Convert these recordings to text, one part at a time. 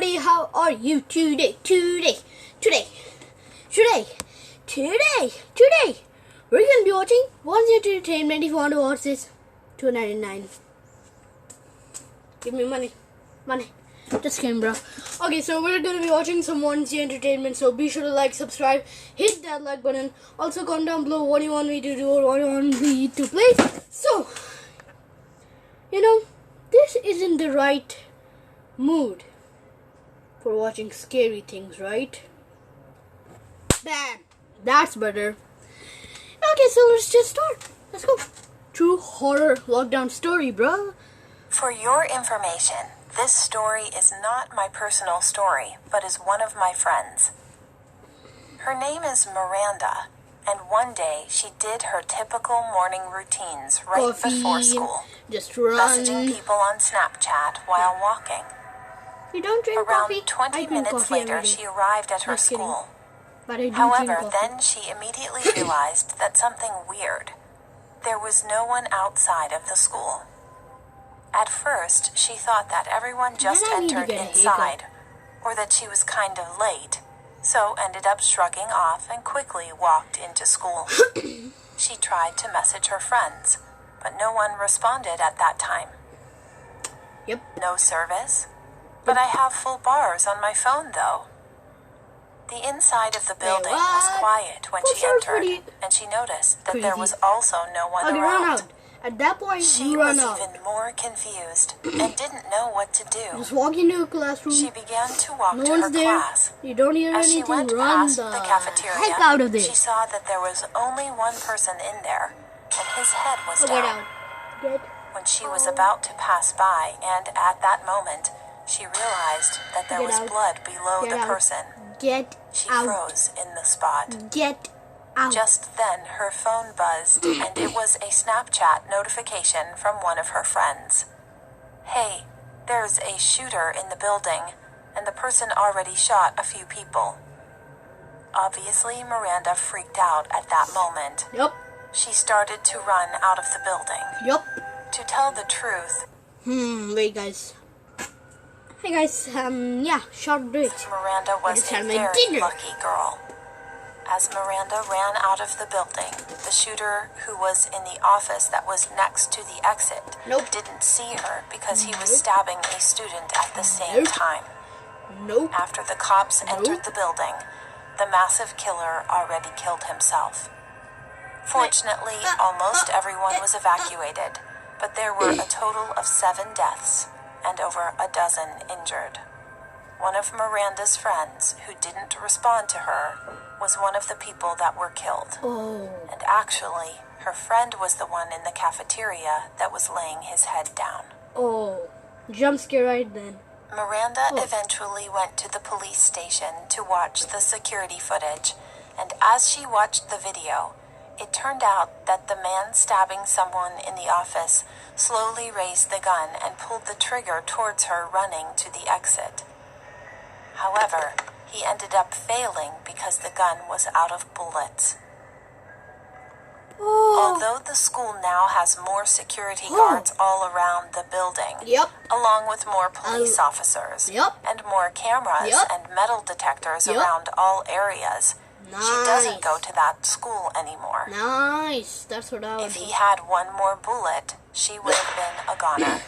everybody, how are you today? Today, we're gonna be watching Wansee Entertainment. If you want to watch this, $2.99. Give me money. Just kidding, bro. Okay, so we're gonna be watching some Wansee Entertainment, so be sure to like, subscribe, hit that like button. Also comment down below what you want me to do or what you want me to play. So, this isn't the right mood for watching scary things, right? Bam! That's better. Okay, so let's just start. Let's go. True horror lockdown story, bro. For your information, this story is not my personal story, but is one of my friends. Her name is Miranda, and one day she did her typical morning routines right before school. Just run. Messaging people on Snapchat while walking. You don't drink Around coffee? 20 minutes later, she arrived at her school. But I do However, drink coffee. then she immediately realized that something weird. There was no one outside of the school. At first, she thought that everyone just entered inside, or that she was kind of late, so ended up shrugging off and quickly walked into school. She tried to message her friends, but no one responded at that time. Yep. No service? But I have full bars on my phone, though. The inside of the building was quiet when she entered, and she noticed that there was also no one around. Run out. At that point, she you run was out. even more confused and didn't know what to do. Just walk into a classroom. She began to walk no to one's her there. class. You don't hear As anything. she went Run past the cafeteria, heck out of there. she saw that there was only one person in there, and his head was Get down. out. When she was about to pass by, and at that moment, she realized that there was blood below the person. She froze in the spot. Get out. Just then, her phone buzzed, and it was a Snapchat notification from one of her friends. Hey, there's a shooter in the building, and the person already shot a few people. Obviously, Miranda freaked out at that moment. Yep. She started to run out of the building. Yep. To tell the truth, Wait, guys. Hey, guys. Yeah, short break. Miranda was a very lucky girl. As Miranda ran out of the building, the shooter, who was in the office that was next to the exit, didn't see her because he was stabbing a student at the same time. After the cops entered the building, the massive killer already killed himself. Fortunately, almost everyone was evacuated, but there were a total of 7 deaths and over a dozen injured. One of Miranda's friends, who didn't respond to her, was one of the people that were killed. And actually, her friend was the one in the cafeteria that was laying his head down. Jump scare right then. Miranda eventually went to the police station to watch the security footage, and as she watched the video, it turned out that the man stabbing someone in the office slowly raised the gun and pulled the trigger towards her running to the exit. However, he ended up failing because the gun was out of bullets. Although the school now has more security guards all around the building, along with more police officers, and more cameras and metal detectors around all areas, she doesn't go to that school anymore. Nice. That's what I would If he had one more bullet, she would have been a goner.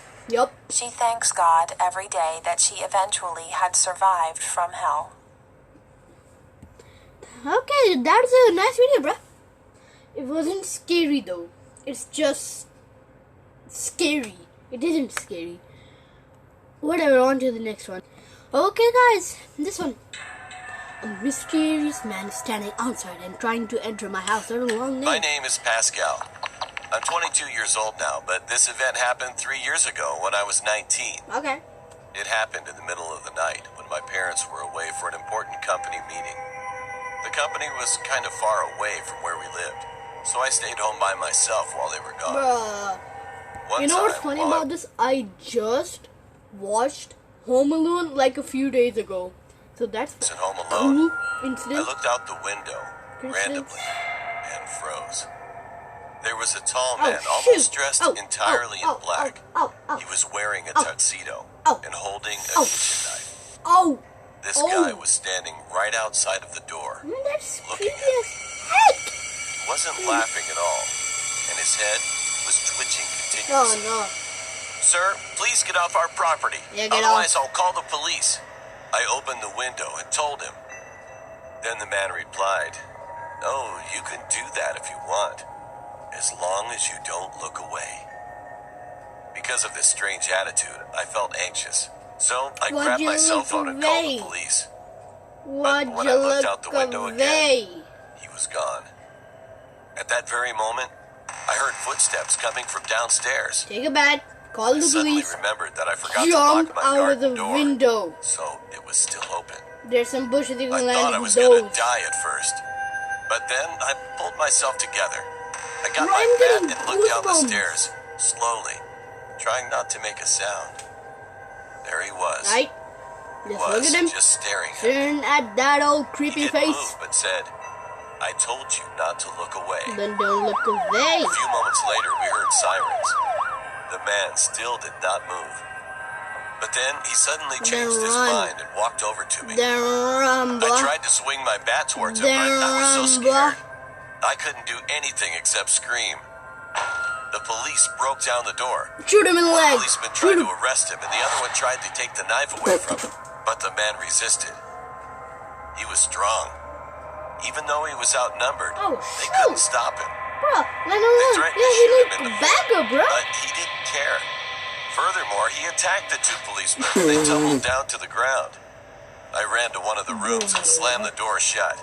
She thanks God every day that she eventually had survived from hell. Okay, that's a nice video, bruh. It wasn't scary though. It's just scary. It isn't scary. Whatever, on to the next one. Okay, guys, this one. A mysterious man standing outside and trying to enter my house. That's a long name. My name is Pascal. I'm 22 years old now, but this event happened 3 years ago when I was 19. Okay. It happened in the middle of the night when my parents were away for an important company meeting. The company was kind of far away from where we lived, so I stayed home by myself while they were gone. Bruh. You know what's funny about this? I just watched Home Alone like a few days ago. So that's in Home Alone. Incident. I looked out the window randomly and froze. There was a tall man, almost dressed entirely in black. He was wearing a tuxedo and holding a kitchen knife. Oh! This guy was standing right outside of the door, Man, that's looking creepy at as me. heck! He wasn't laughing at all, and his head was twitching Oh continuously. no. Sir, please get off our property. Yeah, get Otherwise, off. I'll call the police. I opened the window and told him. Then the man replied, "Oh, you can do that if you want, as long as you don't look away." Because of this strange attitude, I felt anxious. So I Why'd grabbed you my cell look phone and called away? the police. Why'd when you I looked look out the window away? again, he was gone. At that very moment, I heard footsteps coming from downstairs. Take a bed. Call I the suddenly police. remembered that I forgot to Jump lock my out of the garden door, window. so it was still open. There's some bushes you I can land thought I in was gonna those. die at first, but then I pulled myself together. I got Bro, my I'm bat getting and looked down the goosebumps. stairs, slowly, trying not to make a sound. There he was. Right? He Just look was at him. just staring at me. Staring at that old He creepy didn't face. move, but said, "I told you not to look away." Then don't look away. A few moments later, we heard sirens. The man still did not move. But then he suddenly changed his run. mind and walked over to me. Then run, I boy. tried to swing my bat towards him, Then but I was so run, boy. scared. I couldn't do anything except scream. The police broke down the door. Shoot him in the One leg. policeman Shoot tried him. to arrest him, and the other one tried to take the knife away from him. But the man resisted. He was strong. Even though he was outnumbered, Oh, they shoot. couldn't stop him. Bro, let They him alone. threatened Yeah, to he shoot him in needs the backup, bro. but he didn't care. Furthermore, he attacked the two policemen and they tumbled down to the ground. I ran to one of the rooms and slammed the door shut.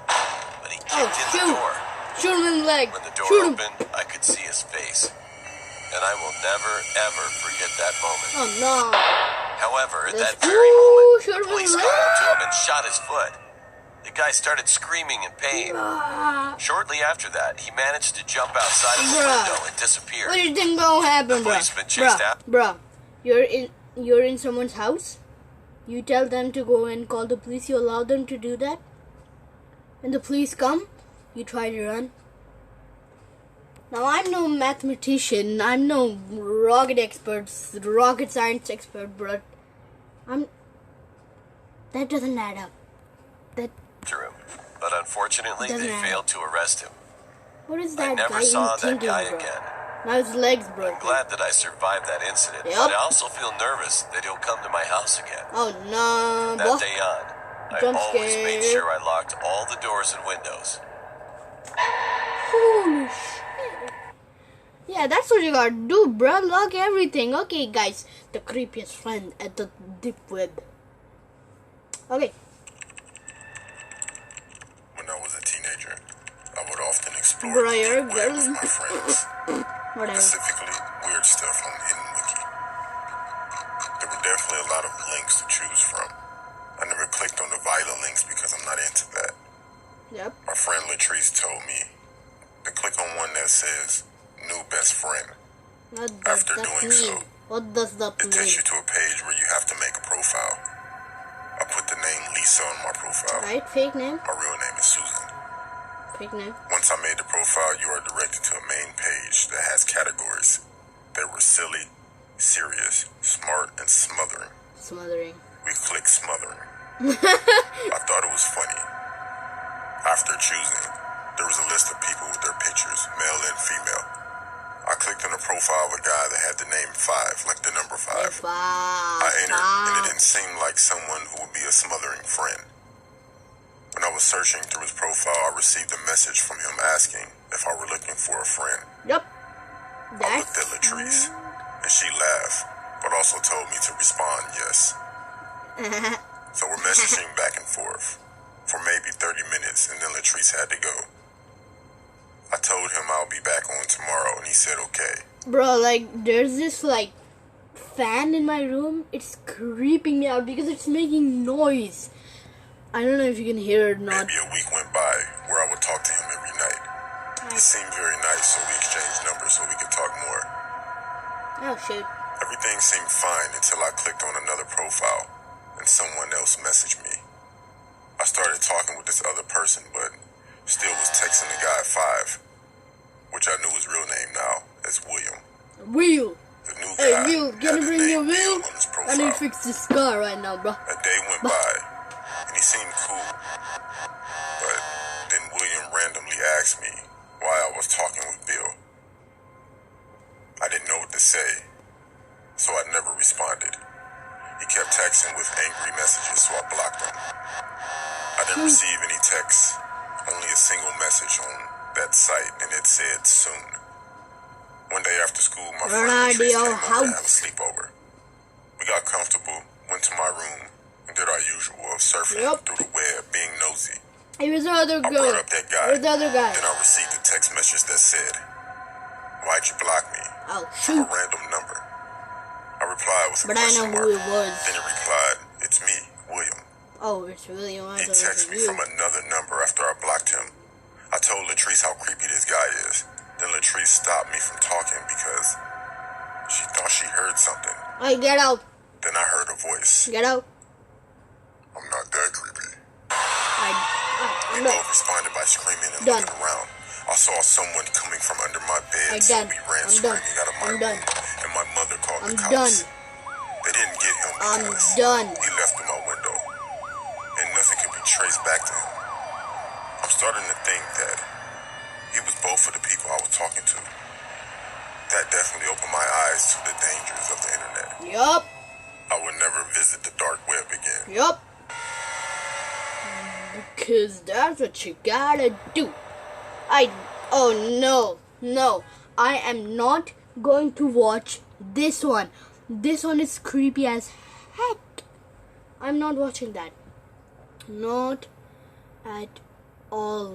But he Oh, kicked in the shoot. door. Shoot him in the leg. When the door Shoot him. opened, I could see his face. And I will never, ever forget that moment. Oh, no. However, at That's- that very Ooh, moment, shoot the him in police the came up to leg. him and shot his foot. The guy started screaming in pain. Shortly after that, he managed to jump outside of the Bruh. window and disappeared. What do you think gonna happen, bro? policeman chased after- Bro, you're in someone's house. You tell them to go and call the police. You allow them to do that. And the police come. You try to run. Now I'm no mathematician. I'm no rocket science expert, bro. That doesn't add up. That Him. But unfortunately, Doesn't they matter. failed to arrest him. what is I that never guy saw even that thinking, guy bro? again. Now his legs broken. Glad that I survived that incident, Yep. but I also feel nervous that he'll come to my house again. Oh no, That bro. day on, I Jump always made scare. sure I locked all the doors and windows. Holy shit. Yeah, that's what you gotta do, bro. Lock everything. Okay, guys. The creepiest friend at the deep web. Okay. When I was a teenager, I would often explore Bro, the you're deep web with good. my friends, Whatever. specifically weird stuff on Hidden Wiki. There were definitely a lot of links to choose from. I never clicked on the violent links because I'm not into that. Yep. My friend Latrice told me to click on one that says new best friend. What does After that doing mean? so, What does that It takes mean? you to a page where you have to make a profile. I put the name Lisa on my profile. Right? Fake name? My real name is Susan. Fake name. Once I made the profile, you are directed to a main page that has categories. They were silly, serious, smart, and smothering. Smothering. We clicked smothering. I thought it was funny. After choosing, there was a list of people with their pictures, male and female. I clicked on the profile of a guy that had the name 5, like the number 5. I entered, and it didn't seem like someone who would be a smothering friend. When I was searching through his profile, I received a message from him asking if I were looking for a friend. Yep. I looked at Latrice, and she laughed, but also told me to respond yes. So we're messaging back and forth for maybe 30 minutes, and then Latrice had to go. I told him I'll be back on tomorrow, and he said okay. Bro, like, there's this, like, fan in my room. It's creeping me out because it's making noise. I don't know if you can hear it or not. Maybe a week went by where I would talk to him every night. He seemed very nice, so we exchanged numbers so we could talk more. Oh, shit. Everything seemed fine until I clicked on another profile, and someone else messaged me. I started talking with this other person, but still was texting the guy 5, which I knew his real name now as William. Wheel. The new Hey, guy Wheel, had can you the bring your name wheel? on his I need to profile. fix this car right now, bro. A day went by, seemed cool, but then William randomly asked me why I was talking with Bill. I didn't know what to say, so I never responded. He kept texting with angry messages, so I blocked him. I didn't receive any texts, only a single message on that site, and it said soon. One day after school, my friend Latrice came over to have a sleepover. We got comfortable, went to my room, and did our usual of surfing through the web, being nosy. Here's the other guy. I brought up that guy. Where's the other guy? Then I received a text message that said, "Why'd you block me?" Oh, From shoot. a random number. I replied with a But I question know mark. who it was. Then it replied, "It's me, William." Oh, it's William. I He thought it was texted me you. from another number after I blocked him. I told Latrice how creepy this guy is. Then Latrice stopped me from talking because she thought she heard something. Hey, get out. Then I heard a voice. Get out. "I'm not that creepy." I'm We done. both responded by screaming and Done. looking around. I saw someone coming from under my bed, I'm so done. we ran I'm screaming done. out of my I'm room, done. and my mother called I'm the cops. done. They didn't get him I'm because done. he left through my window, and nothing could be traced back to him. I'm starting to think that he was both of the people I was talking to. That definitely opened my eyes to the dangers of the internet. Yup. I would never visit the dark web again. Yup. Because that's what you gotta do. Oh no. No. I am not going to watch this one. This one is creepy as heck. I'm not watching that. Not at all,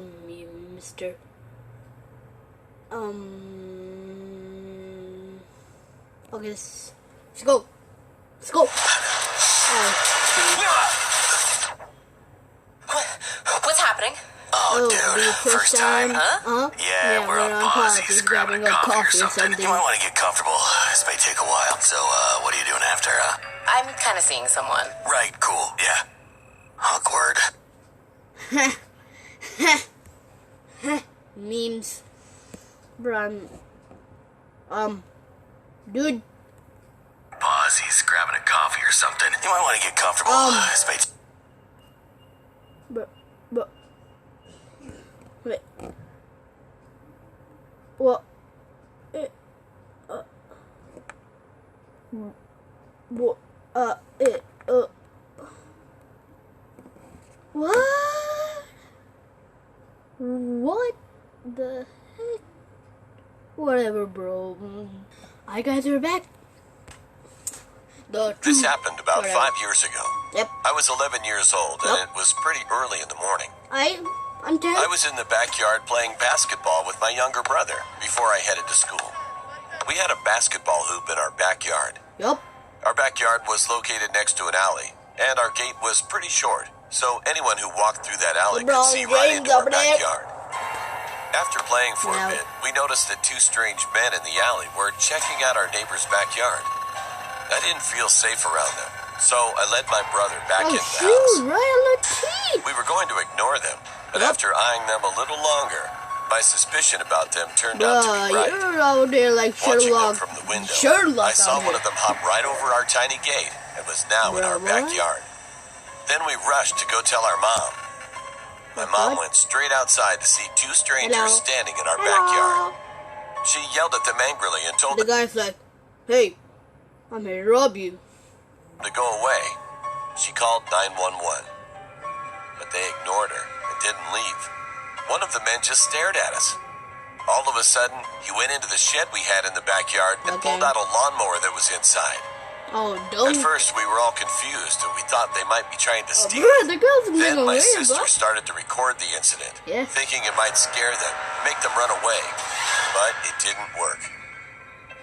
mister. Okay, let's go. Let's go. What's happening? Oh, the dude, first time. Huh? Yeah, we're on pause. He's grabbing a coffee or something. You might want to get comfortable. This may take a while. So, what are you doing after, I'm kind of seeing someone. Right, cool, yeah. Awkward. Memes. Bro, dude. Pause, he's grabbing a coffee or something. You might want to get comfortable. This may But, wait. What? What? What? What the heck? Whatever, bro. Hi guys, we're back. This happened about 5 years ago. Yep. I was 11 years old, and it was pretty early in the morning. I'm 10. I was in the backyard playing basketball with my younger brother before I headed to school. We had a basketball hoop in our backyard. Yup. Our backyard was located next to an alley, and our gate was pretty short, so anyone who walked through that alley could see right into our backyard. After playing for a bit, we noticed that two strange men in the alley were checking out our neighbor's backyard. I didn't feel safe around them, so I led my brother back into the house. Right, We were going to ignore them, but after eyeing them a little longer, my suspicion about them turned out to be right. You're out there like Watching them Sherlock. from the window, Sherlock I saw out one here. of them hop right over our tiny gate and was now in our backyard. Then we rushed to go tell our mom. My mom went straight outside to see two strangers standing in our backyard. She yelled at them angrily and told The guy's like, "Hey, I'm here to rob you." them to go away. She called 911, but they ignored her and didn't leave. One of the men just stared at us. All of a sudden, he went into the shed we had in the backyard and pulled out a lawnmower that was inside. Oh, At don't. first, we were all confused and we thought they might be trying to steal. Bro, the girl's Then making my weird, sister bro. started to record the incident, Yeah. thinking it might scare them, make them run away. But it didn't work.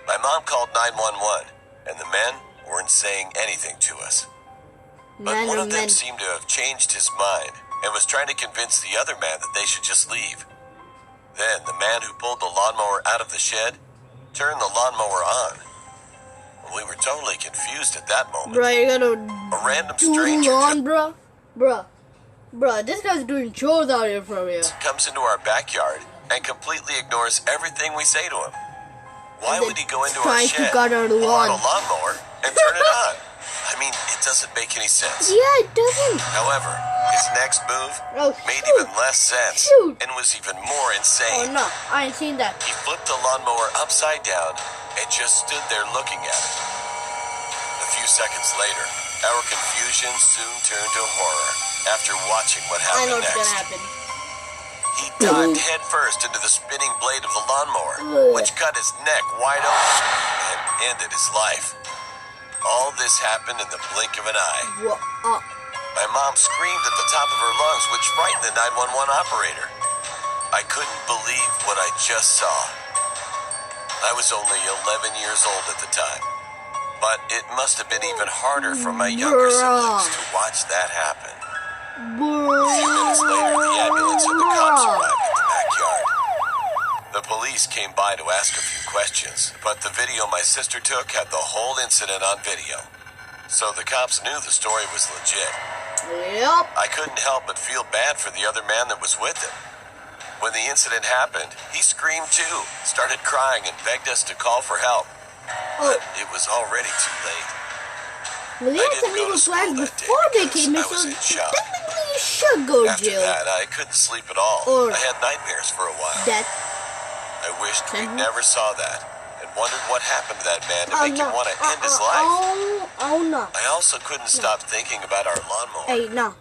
My mom called 911, and the men weren't saying anything to us. But one of them seemed to have changed his mind and was trying to convince the other man that they should just leave. Then the man who pulled the lawnmower out of the shed turned the lawnmower on. We were totally confused at that moment. Bro, you gotta A random do stranger lawn, bro. Bro, this guy's doing chores out here for you. comes into our backyard and completely ignores everything we say to him. Why would he go into our trying to shed, cut our pull out lawn. a lawnmower, and turn it on? I mean, it doesn't make any sense. Yeah, it doesn't. However, His next move made shoot. even less sense Shoot. and was even more Oh insane. no, I ain't seen that. He flipped the lawnmower upside down and just stood there looking at it. A few seconds later, our confusion soon turned to horror after watching what I know happened what's next. gonna happen. He dived headfirst into the spinning blade of the lawnmower, which cut his neck wide open and ended his life. All this happened in the blink of an eye. My mom screamed at the top of her lungs, which frightened the 911 operator. I couldn't believe what I just saw. I was only 11 years old at the time, but it must have been even harder for my younger siblings to watch that happen. A few minutes later, the ambulance and the cops arrived at the backyard. The police came by to ask a few questions, but the video my sister took had the whole incident on video. So the cops knew the story was legit. Yep. I couldn't help but feel bad for the other man that was with him. When the incident happened, he screamed too, started crying, and begged us to call for help. But it was already too late. Well, he I had didn't some go to evil school plans that day before they because came in, I was so in shock. technically you should go to After jail. that, I couldn't sleep at all. Or I had nightmares for a while. Death. I wished we never saw that and wondered what happened to that man to make him want to end his life. Oh no. I also couldn't stop thinking about our lawnmower. Hey, no.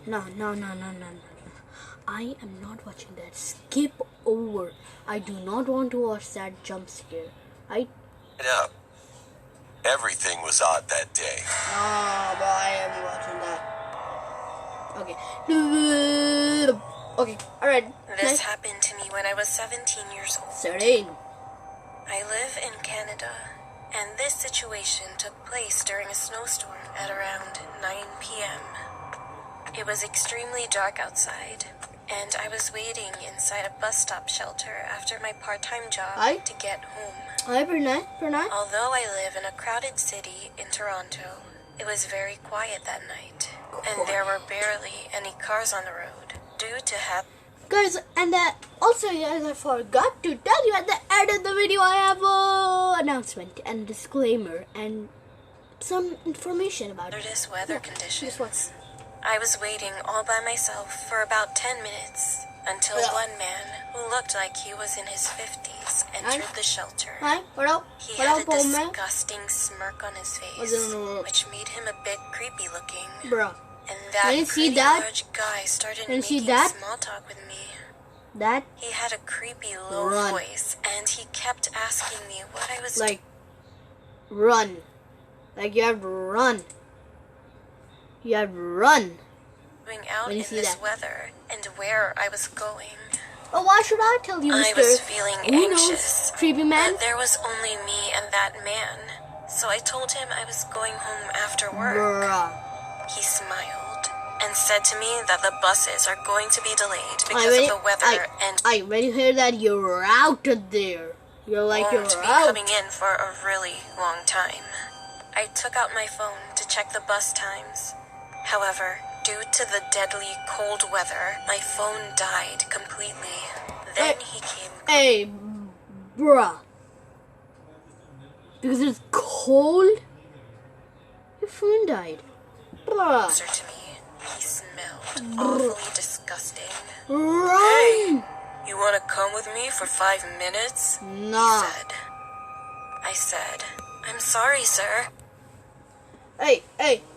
I am not watching that. Skip over. I do not want to watch that jump scare. Up. Everything was odd that day. Oh, but I am watching that. Okay. Okay, alright. This happened to me when I was 17 years old. 13. I live in Canada, and this situation took place during a snowstorm at around 9 p.m. It was extremely dark outside, and I was waiting inside a bus stop shelter after my part-time job to get home. Hi, Pranay. Although I live in a crowded city in Toronto, it was very quiet that night, and there were barely any cars on the road due to Guys, and also, guys, I forgot to tell you at the end of the video, I have an announcement and disclaimer and some information about hazardous weather conditions. This one. I was waiting all by myself for about 10 minutes until one man who looked like he was in his 50s entered the shelter. Hi, what up? He What had up, a old man? disgusting smirk on his face, Which made him a bit creepy looking. Bruh. And that Can you see pretty that? large guy started Can you see making that? small talk with me. That? He had a creepy low Run. voice, and he kept asking me what I was Like, run. Like, you have to run. You have to run. doing out When in you see this that. weather and where I was going. Oh, why should I tell you, I Mr. was feeling Who anxious, knows, creepy man? but there was only me and that man. So I told him I was going home after work. Bruh. He smiled and said to me that the buses are going to be delayed because of the weather and when you hear that, you're out of there. You're like, you're won't be out. coming in for a really long time. I took out my phone to check the bus times. However, due to the deadly cold weather, my phone died completely. Then he came Hey, bruh. Because it's cold? Your phone died. Bruh. closer to me. He smelled awfully disgusting. Run! You want to come with me for 5 minutes? Nah. He said. I said, I'm sorry, sir. Hey,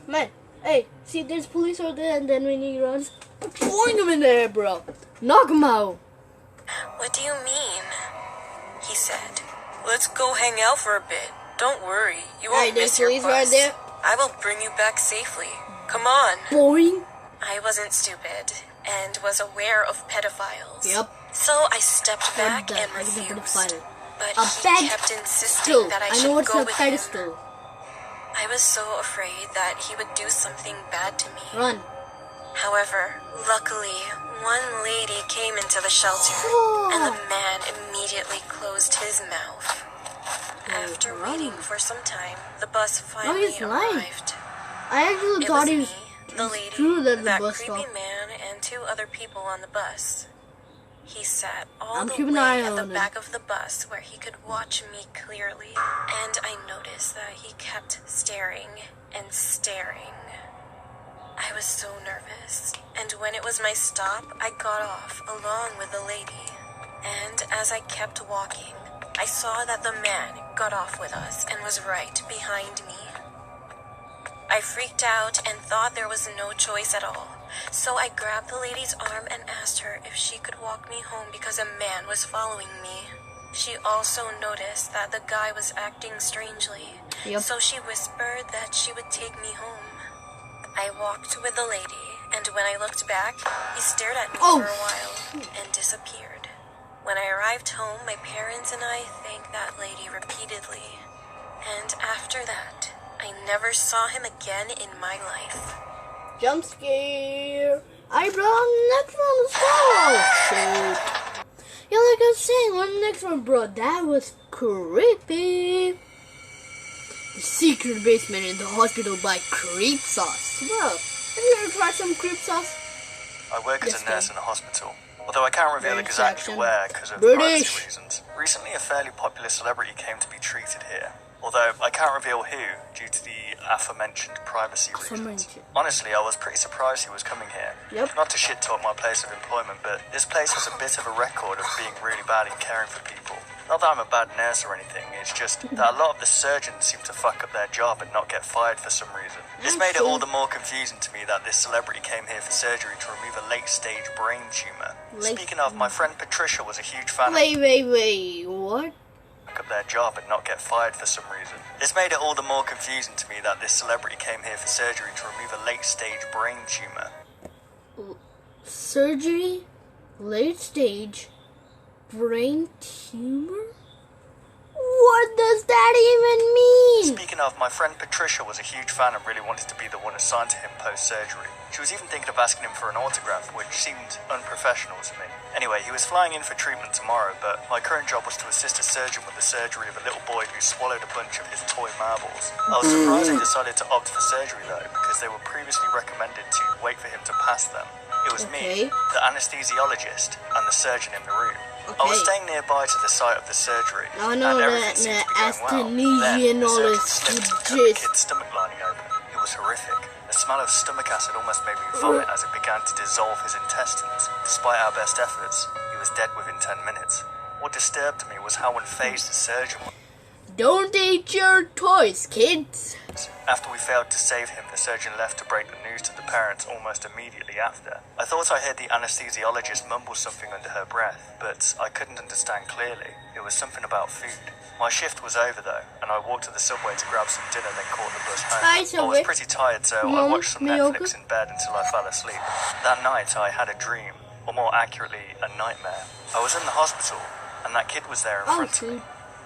man. Hey, see, there's police over there, and then when he runs, point him in there, bro. Knock him out. What do you mean? He said, let's go hang out for a bit. Don't worry, you won't there's miss your police bus. right there. I will bring you back safely. Come on. Boing. I wasn't stupid and was aware of pedophiles. Yep. So I stepped back What and the heck is a refused. pedophile? But A he kept insisting pedestal. that I I should know what's go a with him. pedestal. I was so afraid that he would do something bad to me. Run. However, luckily, one lady came into the shelter, and the man immediately closed his mouth. After waiting for some time, the bus finally he's lying. arrived. I actually It thought was he me, was the lady, true that the that bus creepy stopped. man, and 2 other people on the bus. He sat all I'm the keeping an way eye at the on him. back of the bus where he could watch me clearly, and I noticed that he kept staring and staring. I was so nervous, and when it was my stop, I got off along with the lady. And as I kept walking, I saw that the man got off with us and was right behind me. I freaked out and thought there was no choice at all, so I grabbed the lady's arm and asked her if she could walk me home because a man was following me. She also noticed that the guy was acting strangely, so she whispered that she would take me home. I walked with the lady, and when I looked back, he stared at me for a while and disappeared. When I arrived home, my parents and I thanked that lady repeatedly, and after that, I never saw him again in my life. Jump scare! I brought the next one as well! Shit. Yeah, like I was saying, on the next one, bro, that was creepy. The secret basement in the hospital by Creep Sauce. Bro, have you ever tried some Creep Sauce? I work as a nurse in a hospital, although I can't reveal exactly where because of British privacy reasons. Recently, a fairly popular celebrity came to be treated here, although I can't reveal who due to the aforementioned privacy reasons. Honestly, I was pretty surprised he was coming here. Yep. Not to shit talk my place of employment, but this place has a bit of a record of being really bad in caring for people. Not that I'm a bad nurse or anything, it's just that a lot of the surgeons seem to fuck up their job and not get fired for some reason. This made it all the more confusing to me that this celebrity came here for surgery to remove a late-stage brain tumour. Speaking of, my friend Patricia was a huge fan of... Wait, what? Up their job and not get fired for some reason. This made it all the more confusing to me that this celebrity came here for surgery to remove a late-stage brain tumour. Surgery? Late-stage brain tumor? What does that even mean? Speaking of, my friend Patricia was a huge fan and really wanted to be the one assigned to him post-surgery. She was even thinking of asking him for an autograph, which seemed unprofessional to me. Anyway, he was flying in for treatment tomorrow, but my current job was to assist a surgeon with the surgery of a little boy who swallowed a bunch of his toy marbles. I was surprised he decided to opt for surgery though, because they were previously recommended to wait for him to pass them. It was me, the anesthesiologist, and the surgeon in the room. I was staying nearby to the site of the surgery, and everything seemed to be going well. Then the surgeon slipped and cut the kid's stomach lining open. It was horrific. The smell of stomach acid almost made me vomit as it began to dissolve his intestines. Despite our best efforts, he was dead within 10 minutes. What disturbed me was how unfazed the surgeon was. Don't eat your toys, kids. After we failed to save him, the surgeon left to break the news to the parents almost immediately after. I thought I heard the anesthesiologist mumble something under her breath, but I couldn't understand clearly. It was something about food. My shift was over though, and I walked to the subway to grab some dinner, then caught the bus home. I was pretty tired, so I watched some Netflix in bed until I fell asleep. That night, I had a dream, or more accurately, a nightmare. I was in the hospital, and that kid was there in front of me.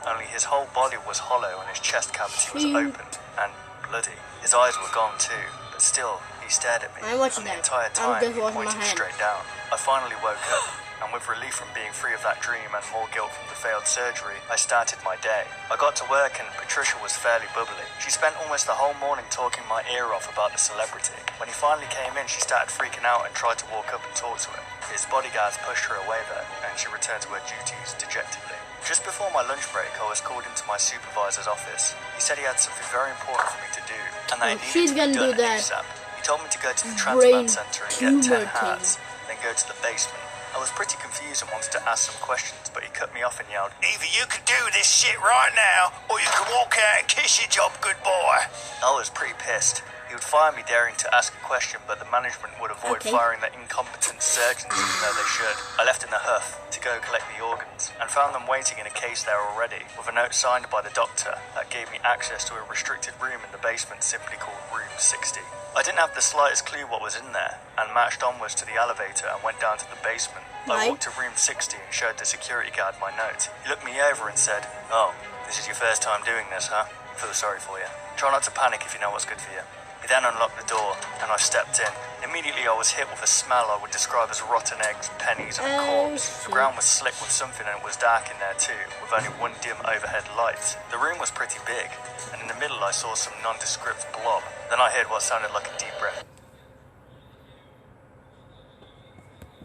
Only his whole body was hollow and his chest cavity was open and bloody. His eyes were gone too, but still, he stared at me. And the entire time, he pointed straight down. I finally woke up, and with relief from being free of that dream and more guilt from the failed surgery, I started my day. I got to work and Patricia was fairly bubbly. She spent almost the whole morning talking my ear off about the celebrity. When he finally came in, she started freaking out and tried to walk up and talk to him. His bodyguards pushed her away though, and she returned to her duties dejectedly. Just before my lunch break, I was called into my supervisor's office. He said he had something very important for me to do, and that it needed to be done ASAP. He told me to go to the transplant center and get 10 hats, then go to the basement. I was pretty confused and wanted to ask some questions, but he cut me off and yelled, "Either you can do this shit right now, or you can walk out and kiss your job, good boy." I was pretty pissed. He would fire me daring to ask a question, but the management would avoid firing the incompetent surgeons even though they should. I left in a huff to go collect the organs, and found them waiting in a case there already, with a note signed by the doctor that gave me access to a restricted room in the basement simply called Room 60. I didn't have the slightest clue what was in there, and marched onwards to the elevator and went down to the basement. I walked to Room 60 and showed the security guard my note. He looked me over and said, "Oh, this is your first time doing this, huh? I feel sorry for you. Try not to panic if you know what's good for you." He then unlocked the door, and I stepped in. Immediately I was hit with a smell I would describe as rotten eggs, pennies, and a corpse. The ground was slick with something and it was dark in there too, with only one dim overhead light. The room was pretty big, and in the middle I saw some nondescript blob. Then I heard what sounded like a deep breath.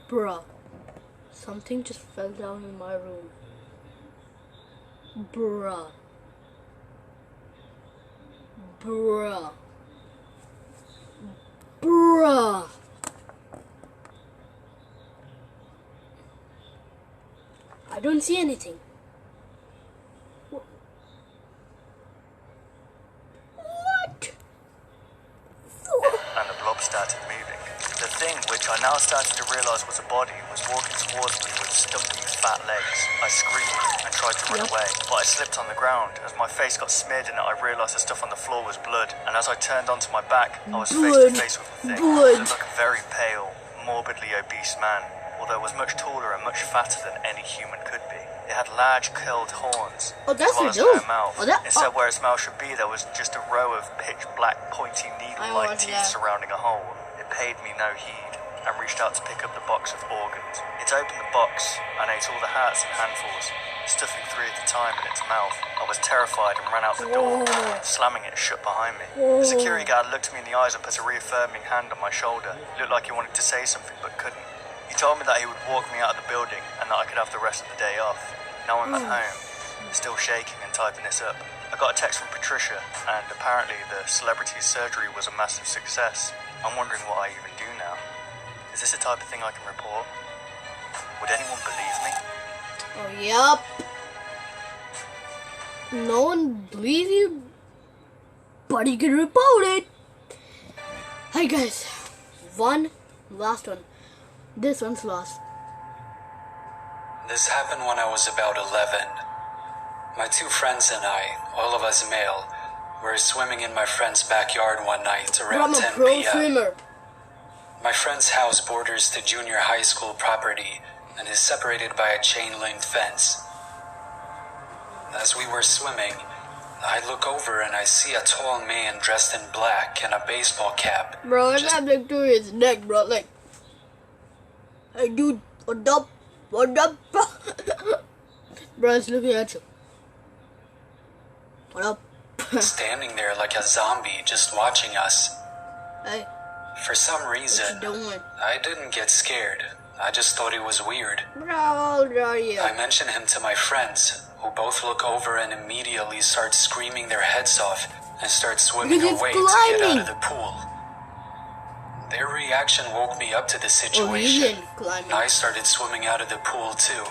Bruh, something just fell down in my room. Bruh. Bruh. Bruh. Bruh. I don't see anything. What? And the blob started moving. The thing, which I now started to realise was a body, was walking towards me with stumpy fat legs. I screamed and tried to run away, but I slipped on the ground. As my face got smeared in it, I realised the stuff on the floor was blood. And as I turned onto my back, I was face to face with the thing. It looked like a very pale, morbidly obese man, although it was much taller and much fatter than any human could be. It had large curled horns, Oh, that's as well as no mouth. Oh, that, Instead, where its mouth should be, there was just a row of pitch black, pointy, needle-like teeth surrounding a hole. It paid me no heed and reached out to pick up the box of organs. It opened the box and ate all the hearts in handfuls, stuffing 3 at a time in its mouth. I was terrified and ran out the door, slamming it shut behind me. The security guard looked me in the eyes and put a reaffirming hand on my shoulder. It looked like he wanted to say something but couldn't. He told me that he would walk me out of the building and that I could have the rest of the day off. Now I'm at home, still shaking and typing this up. I got a text from Patricia, and apparently the celebrity's surgery was a massive success. I'm wondering what I even do now. Is this the type of thing I can report? Would anyone believe me? Oh, yup. No one believes you, but you can report it. Hey guys, last one. This one's lost. This happened when I was about 11. My 2 friends and I, all of us male, were swimming in my friend's backyard one night around 10 p.m. Swimmer. My friend's house borders the junior high school property and is separated by a chain-link fence. As we were swimming, I look over and I see a tall man dressed in black and a baseball cap. Bro, I'm happening to his neck, bro. Like, hey dude, what up? What up? Bro, it's looking at you. What up? Standing there like a zombie just watching us. Hey, For some reason, what you doing? I didn't get scared. I just thought it was weird. Bro, how old are you? I mention him to my friends, who both look over and immediately start screaming their heads off and start swimming Because it's away to get out climbing. of the pool. Their reaction woke me up to the Oh, situation, he's climbing. and I started swimming out of the pool too.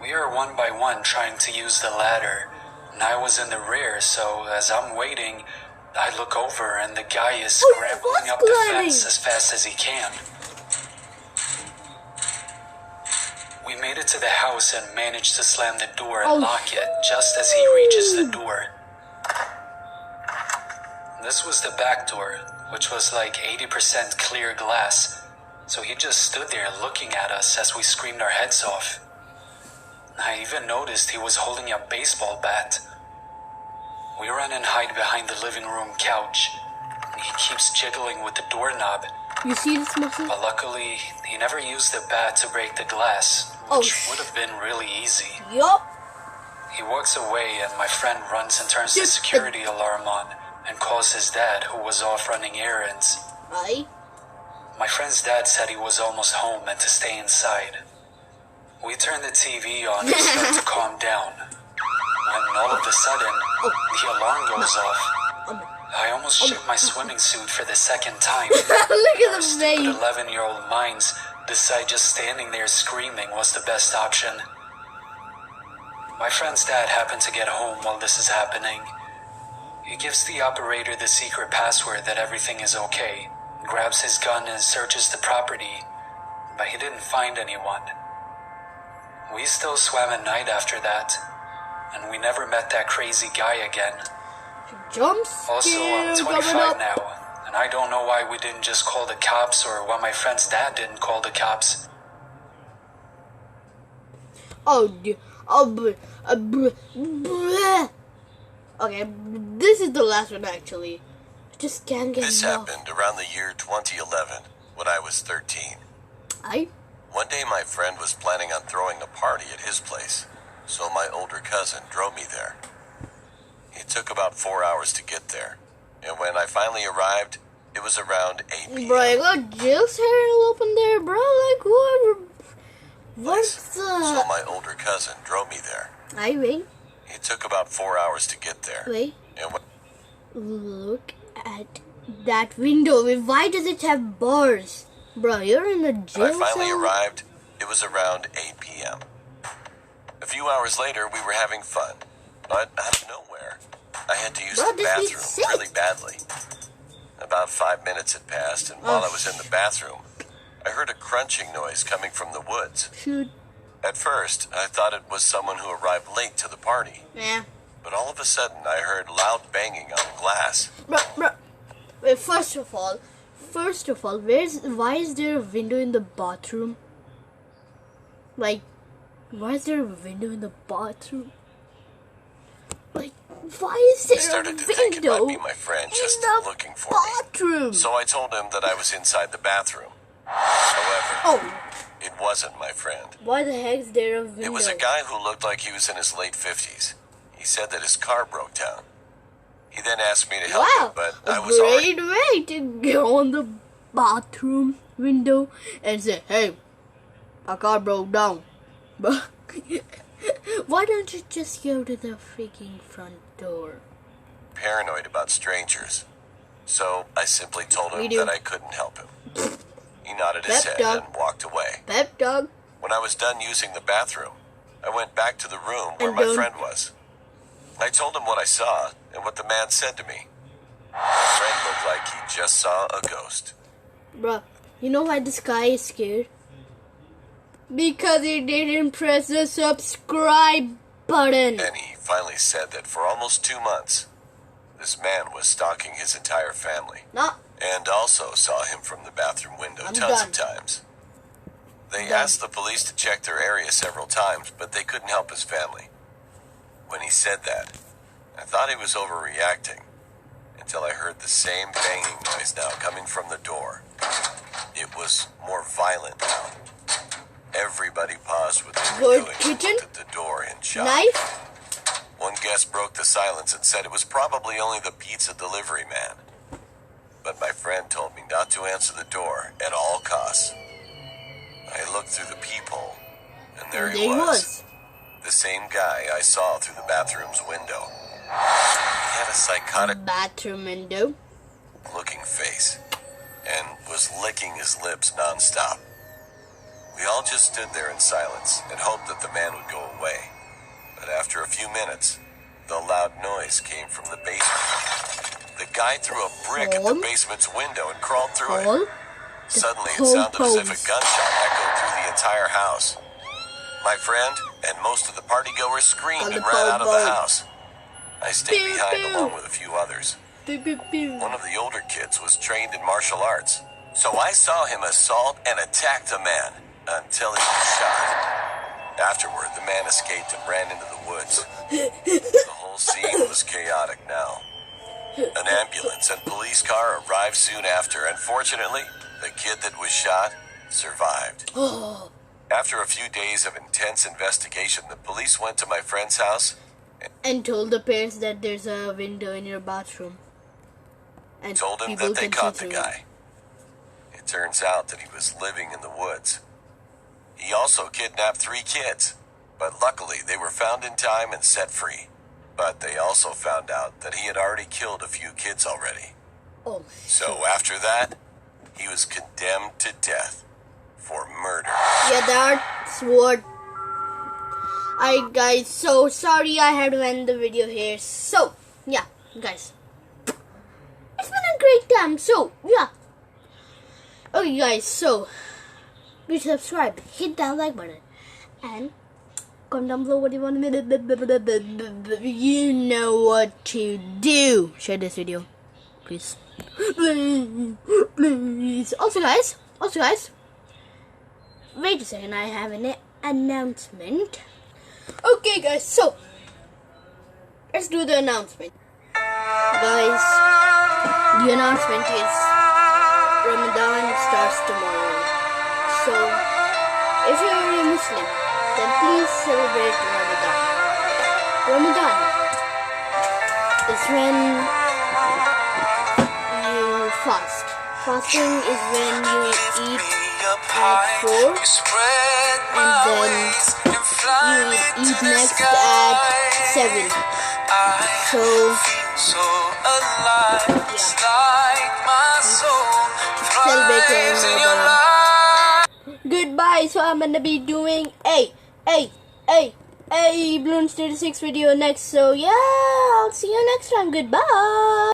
We are one by one trying to use the ladder, and I was in the rear, so as I'm waiting, I look over and the guy is Oh, he scrambling was up the climbing. fence as fast as he can. We made it to the house and managed to slam the door and Oh, lock it just as he reaches the door. This was the back door, which was like 80% clear glass, so he just stood there looking at us as we screamed our heads off. I even noticed he was holding a baseball bat. We run and hide behind the living room couch, and he keeps jiggling with the doorknob. You see this muscle? But luckily, he never used the bat to break the glass, Oh, which would have been really easy. Yup. He walks away and my friend runs and turns the security alarm on and calls his dad, who was off running errands. Aye. My friend's dad said he was almost home and to stay inside. We turn the TV on and start to calm down, when all of a sudden, the alarm goes off. I almost shit my swimming suit for the second time. Look at Our the stupid face. 11-year-old minds decide just standing there screaming was the best option. My friend's dad happened to get home while this is happening. He gives the operator the secret password that everything is okay, grabs his gun and searches the property, but he didn't find anyone. We still swam at night after that, and we never met that crazy guy again. Jump Also, I'm scare coming 25 up. now, and I don't know why we didn't just call the cops or why my friend's dad didn't call the cops. Okay, this is the last one actually. Just can't get This enough. happened around the year 2011 when I was 13. One day my friend was planning on throwing a party at his place, so my older cousin drove me there. It took about 4 hours to get there, and when I finally arrived, it was around 8 p.m. Bro, I got Jill's hair open there, bro. Like, whoever. What's So my older cousin drove me there. Wait. It took about 4 hours to get there. Wait. And when Look at that window? Why does it have bars? Bro, you're in a jail When I finally cell? arrived, it was around 8 p.m. A few hours later, we were having fun. But out of nowhere, I had to use Bro, the this makes bathroom sense. really badly. About 5 minutes had passed, and while I was in the bathroom, I heard a crunching noise coming from the woods. Shoot. At first, I thought it was someone who arrived late to the party. Yeah. But all of a sudden, I heard loud banging on glass. Bro. Wait, first of all, why is there a window in the bathroom? Like, why is there a window in the bathroom? Like, why is I there a started to think it window might be my friend just in the looking for me. bathroom? So I told him that I was inside the bathroom. However, Oh, it wasn't my friend. why the heck is there a window? It was a guy who looked like he was in his late 50s. He said that his car broke down. He then asked me to help him, but I a was already... great way to go on the bathroom window and say, "Hey, my car broke down." But why don't you just go to the freaking front door? paranoid about strangers. So I simply told him We do. that I couldn't help him. He nodded his Pep head talk. and walked away. Pep dog. When I was done using the bathroom, I went back to the room where And my don't- friend was. I told him what I saw and what the man said to me. My friend looked like he just saw a ghost. Bruh, you know why this guy is scared? Because he didn't press the subscribe button. And he finally said that for almost 2 months, this man was stalking his entire family. No, And also saw him from the bathroom window I'm tons done. of times. They Done. asked the police to check their area several times, but they couldn't help his family. When he said that, I thought he was overreacting until I heard the same banging noise now coming from the door. It was more violent now. Everybody paused what they were Good doing kitchen? and looked at the door in shock. knife. One guest broke the silence and said it was probably only the pizza delivery man. But my friend told me not to answer the door at all costs. I looked through the peephole, and there he was. The same guy I saw through the bathroom's window. He had a psychotic Bathroom window. looking face and was licking his lips nonstop. We all just stood there in silence and hoped that the man would go away. But after a few minutes, the loud noise came from the basement. The guy threw a brick at the Paul? basement's window and crawled through it. Paul? Suddenly, it Paul sounded as if pose. a gunshot echoed through the entire house. My friend and most of the partygoers screamed On the and ran out of Paul the pose. house. I stayed Pew, behind pew. along with a few others. Pew, pew, pew. One of the older kids was trained in martial arts, so I saw him assault and attack the man until he was shot. Afterward, the man escaped and ran into the woods. The whole scene was chaotic now. An ambulance and police car arrived soon after, and fortunately, the kid that was shot survived. Oh, After a few days of intense investigation, the police went to my friend's house. and told the parents that there's a window in your bathroom. And Told him people that they can see caught the through it. guy. It turns out that he was living in the woods. He also kidnapped 3 kids, but luckily they were found in time and set free. But they also found out that he had already killed a few kids already. Oh, So after that, he was condemned to death for murder. yeah, that's what. Alright, guys. So sorry I had to end the video here. So yeah, guys, it's been a great time. So yeah. Okay, guys. So please subscribe, hit that like button, and comment down below what you want me to. You know what to do. Share this video, please. Please. Also, guys. Wait a second, I have an announcement. Okay, guys, so let's do the announcement. Guys, the announcement is Ramadan starts tomorrow. So, if you're a Muslim, then please celebrate Ramadan. Ramadan is when you fast. Fasting is when you eat at 4 and then you eat next at 7. So, yeah. Goodbye. So I'm gonna be doing a Balloons 36 video next. So yeah, I'll see you next time. Goodbye.